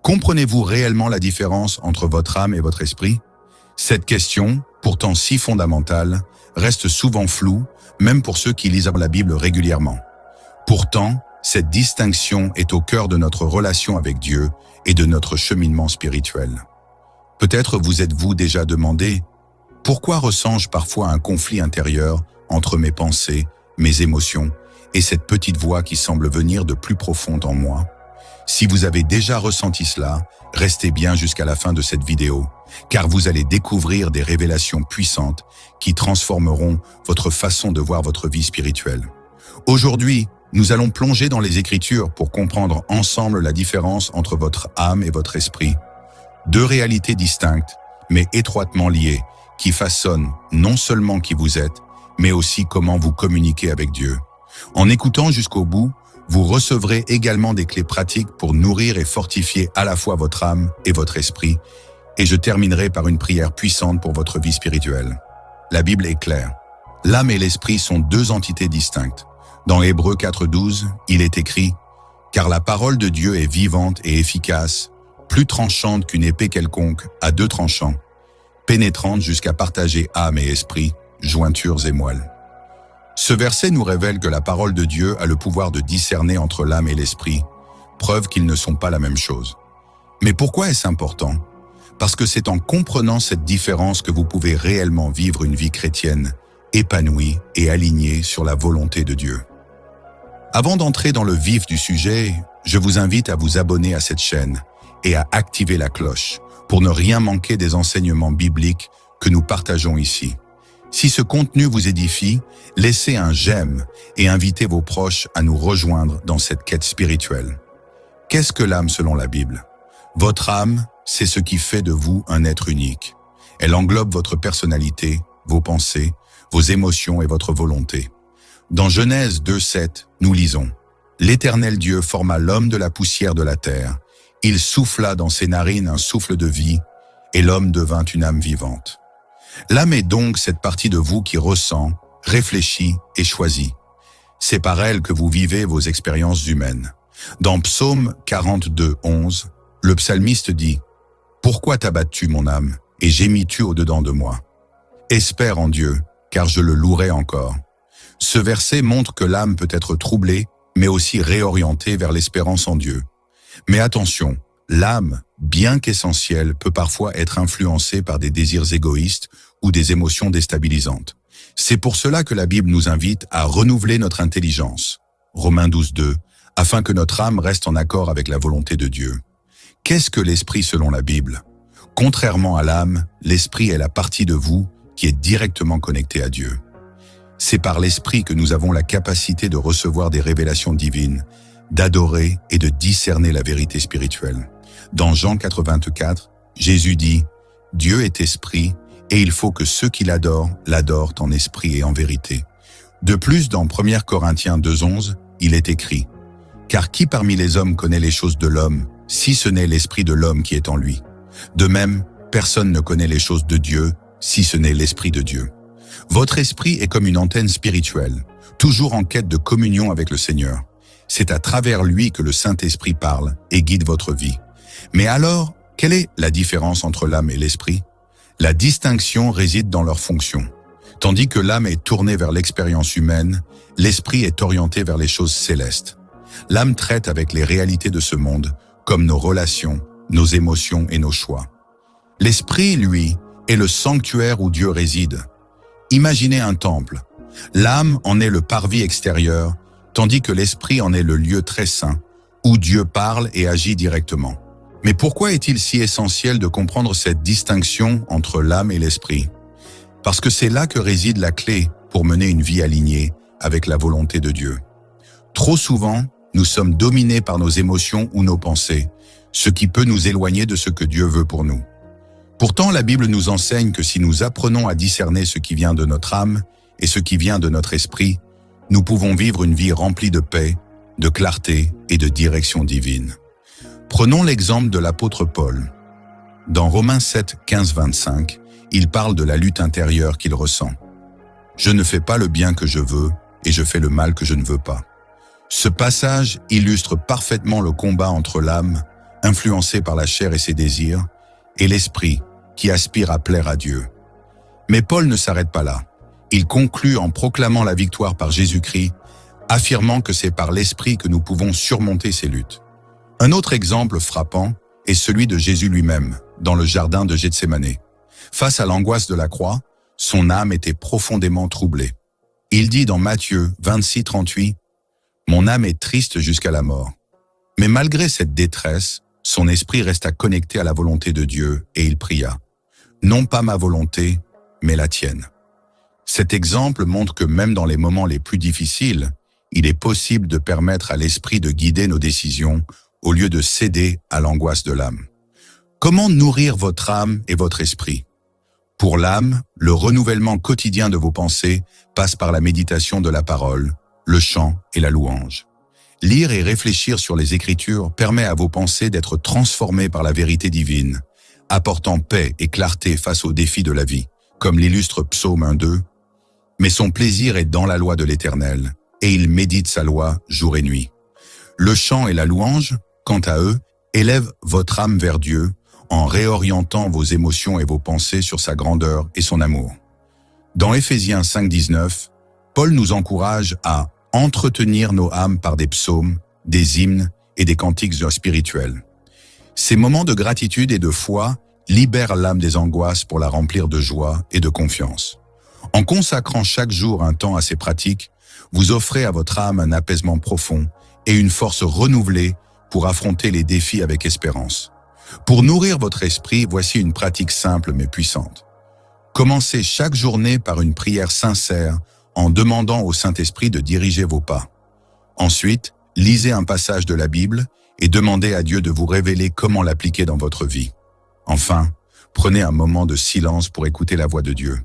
Comprenez-vous réellement la différence entre votre âme et votre esprit? Cette question, pourtant si fondamentale, reste souvent floue, même pour ceux qui lisent la Bible régulièrement. Pourtant, cette distinction est au cœur de notre relation avec Dieu et de notre cheminement spirituel. Peut-être vous êtes-vous déjà demandé « Pourquoi ressens-je parfois un conflit intérieur entre mes pensées, mes émotions et cette petite voix qui semble venir de plus profond en moi ?» Si vous avez déjà ressenti cela, restez bien jusqu'à la fin de cette vidéo, car vous allez découvrir des révélations puissantes qui transformeront votre façon de voir votre vie spirituelle. Aujourd'hui, nous allons plonger dans les Écritures pour comprendre ensemble la différence entre votre âme et votre esprit. Deux réalités distinctes, mais étroitement liées, qui façonnent non seulement qui vous êtes, mais aussi comment vous communiquez avec Dieu. En écoutant jusqu'au bout, vous recevrez également des clés pratiques pour nourrir et fortifier à la fois votre âme et votre esprit, et je terminerai par une prière puissante pour votre vie spirituelle. La Bible est claire. L'âme et l'esprit sont deux entités distinctes. Dans Hébreux 4:12, il est écrit « Car la parole de Dieu est vivante et efficace, plus tranchante qu'une épée quelconque, à deux tranchants, pénétrante jusqu'à partager âme et esprit, jointures et moelle. » Ce verset nous révèle que la parole de Dieu a le pouvoir de discerner entre l'âme et l'esprit, preuve qu'ils ne sont pas la même chose. Mais pourquoi est-ce important? Parce que c'est en comprenant cette différence que vous pouvez réellement vivre une vie chrétienne, épanouie et alignée sur la volonté de Dieu. Avant d'entrer dans le vif du sujet, je vous invite à vous abonner à cette chaîne et à activer la cloche pour ne rien manquer des enseignements bibliques que nous partageons ici. Si ce contenu vous édifie, laissez un j'aime et invitez vos proches à nous rejoindre dans cette quête spirituelle. Qu'est-ce que l'âme selon la Bible? Votre âme, c'est ce qui fait de vous un être unique. Elle englobe votre personnalité, vos pensées, vos émotions et votre volonté. Dans Genèse 2:7, nous lisons « L'Éternel Dieu forma l'homme de la poussière de la terre. Il souffla dans ses narines un souffle de vie, et l'homme devint une âme vivante. » L'âme est donc cette partie de vous qui ressent, réfléchit et choisit. C'est par elle que vous vivez vos expériences humaines. Dans Psaume 42:11, le psalmiste dit « Pourquoi t'abattes-tu, mon âme, et gémis-tu au-dedans de moi? Espère en Dieu, car je le louerai encore. » Ce verset montre que l'âme peut être troublée, mais aussi réorientée vers l'espérance en Dieu. Mais attention, l'âme, bien qu'essentielle, peut parfois être influencée par des désirs égoïstes ou des émotions déstabilisantes. C'est pour cela que la Bible nous invite à renouveler notre intelligence, Romains 12:2, afin que notre âme reste en accord avec la volonté de Dieu. Qu'est-ce que l'esprit selon la Bible? Contrairement à l'âme, l'esprit est la partie de vous qui est directement connectée à Dieu. C'est par l'esprit que nous avons la capacité de recevoir des révélations divines, d'adorer et de discerner la vérité spirituelle. Dans Jean 4:24, Jésus dit « Dieu est esprit, et il faut que ceux qui l'adorent en esprit et en vérité. » De plus, dans 1 Corinthiens 2:11, il est écrit « Car qui parmi les hommes connaît les choses de l'homme, si ce n'est l'esprit de l'homme qui est en lui? De même, personne ne connaît les choses de Dieu, si ce n'est l'esprit de Dieu. » Votre esprit est comme une antenne spirituelle, toujours en quête de communion avec le Seigneur. C'est à travers lui que le Saint-Esprit parle et guide votre vie. Mais alors, quelle est la différence entre l'âme et l'esprit? La distinction réside dans leur fonction. Tandis que l'âme est tournée vers l'expérience humaine, l'esprit est orienté vers les choses célestes. L'âme traite avec les réalités de ce monde, comme nos relations, nos émotions et nos choix. L'esprit, lui, est le sanctuaire où Dieu réside. Imaginez un temple. L'âme en est le parvis extérieur, tandis que l'esprit en est le lieu très saint, où Dieu parle et agit directement. Mais pourquoi est-il si essentiel de comprendre cette distinction entre l'âme et l'esprit? Parce que c'est là que réside la clé pour mener une vie alignée avec la volonté de Dieu. Trop souvent, nous sommes dominés par nos émotions ou nos pensées, ce qui peut nous éloigner de ce que Dieu veut pour nous. Pourtant, la Bible nous enseigne que si nous apprenons à discerner ce qui vient de notre âme et ce qui vient de notre esprit, nous pouvons vivre une vie remplie de paix, de clarté et de direction divine. Prenons l'exemple de l'apôtre Paul. Dans Romains 7, 15-25, il parle de la lutte intérieure qu'il ressent. « Je ne fais pas le bien que je veux et je fais le mal que je ne veux pas. » Ce passage illustre parfaitement le combat entre l'âme, influencé par la chair et ses désirs, et l'esprit, qui aspire à plaire à Dieu. Mais Paul ne s'arrête pas là. Il conclut en proclamant la victoire par Jésus-Christ, affirmant que c'est par l'esprit que nous pouvons surmonter ces luttes. Un autre exemple frappant est celui de Jésus lui-même, dans le jardin de Gethsémanée. Face à l'angoisse de la croix, son âme était profondément troublée. Il dit dans Matthieu 26:38, « Mon âme est triste jusqu'à la mort. » Mais malgré cette détresse, son esprit resta connecté à la volonté de Dieu et il pria, « Non pas ma volonté, mais la tienne. » Cet exemple montre que même dans les moments les plus difficiles, il est possible de permettre à l'esprit de guider nos décisions au lieu de céder à l'angoisse de l'âme. Comment nourrir votre âme et votre esprit? Pour l'âme, le renouvellement quotidien de vos pensées passe par la méditation de la parole, le chant et la louange. Lire et réfléchir sur les Écritures permet à vos pensées d'être transformées par la vérité divine, apportant paix et clarté face aux défis de la vie, comme l'illustre Psaume 1:2. Mais son plaisir est dans la loi de l'Éternel, et il médite sa loi jour et nuit. Le chant et la louange, quant à eux, élèvent votre âme vers Dieu en réorientant vos émotions et vos pensées sur sa grandeur et son amour. Dans Éphésiens 5:19, Paul nous encourage à entretenir nos âmes par des psaumes, des hymnes et des cantiques spirituels. Ces moments de gratitude et de foi libèrent l'âme des angoisses pour la remplir de joie et de confiance. En consacrant chaque jour un temps à ces pratiques, vous offrez à votre âme un apaisement profond et une force renouvelée pour affronter les défis avec espérance. Pour nourrir votre esprit, voici une pratique simple mais puissante. Commencez chaque journée par une prière sincère en demandant au Saint-Esprit de diriger vos pas. Ensuite, lisez un passage de la Bible et demandez à Dieu de vous révéler comment l'appliquer dans votre vie. Enfin, prenez un moment de silence pour écouter la voix de Dieu.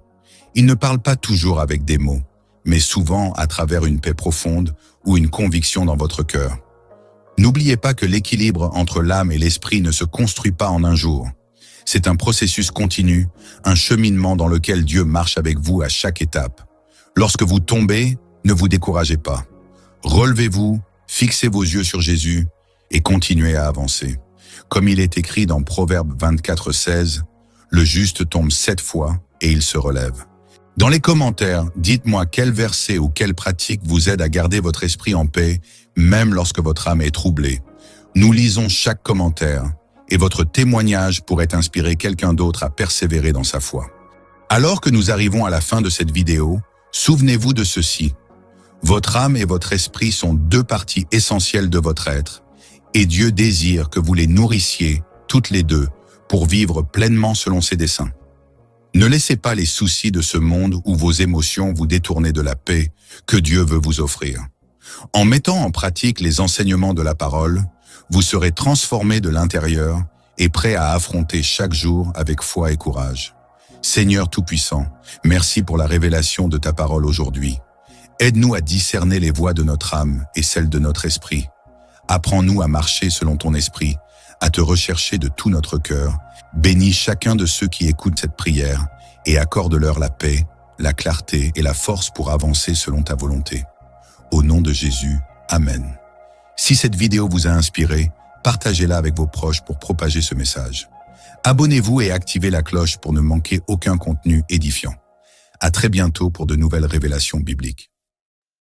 Il ne parle pas toujours avec des mots, mais souvent à travers une paix profonde ou une conviction dans votre cœur. N'oubliez pas que l'équilibre entre l'âme et l'esprit ne se construit pas en un jour. C'est un processus continu, un cheminement dans lequel Dieu marche avec vous à chaque étape. Lorsque vous tombez, ne vous découragez pas. Relevez-vous, fixez vos yeux sur Jésus et continuez à avancer. Comme il est écrit dans Proverbe 24:16, « Le juste tombe 7 fois et il se relève. » Dans les commentaires, dites-moi quel verset ou quelle pratique vous aide à garder votre esprit en paix, même lorsque votre âme est troublée. Nous lisons chaque commentaire et votre témoignage pourrait inspirer quelqu'un d'autre à persévérer dans sa foi. Alors que nous arrivons à la fin de cette vidéo, souvenez-vous de ceci. Votre âme et votre esprit sont deux parties essentielles de votre être, et Dieu désire que vous les nourrissiez, toutes les deux, pour vivre pleinement selon ses desseins. Ne laissez pas les soucis de ce monde ou vos émotions vous détourner de la paix que Dieu veut vous offrir. En mettant en pratique les enseignements de la parole, vous serez transformé de l'intérieur et prêt à affronter chaque jour avec foi et courage. Seigneur Tout-Puissant, merci pour la révélation de ta parole aujourd'hui. Aide-nous à discerner les voies de notre âme et celles de notre esprit. Apprends-nous à marcher selon ton esprit, à te rechercher de tout notre cœur. Bénis chacun de ceux qui écoutent cette prière et accorde-leur la paix, la clarté et la force pour avancer selon ta volonté. Au nom de Jésus, Amen. Si cette vidéo vous a inspiré, partagez-la avec vos proches pour propager ce message. Abonnez-vous et activez la cloche pour ne manquer aucun contenu édifiant. À très bientôt pour de nouvelles révélations bibliques.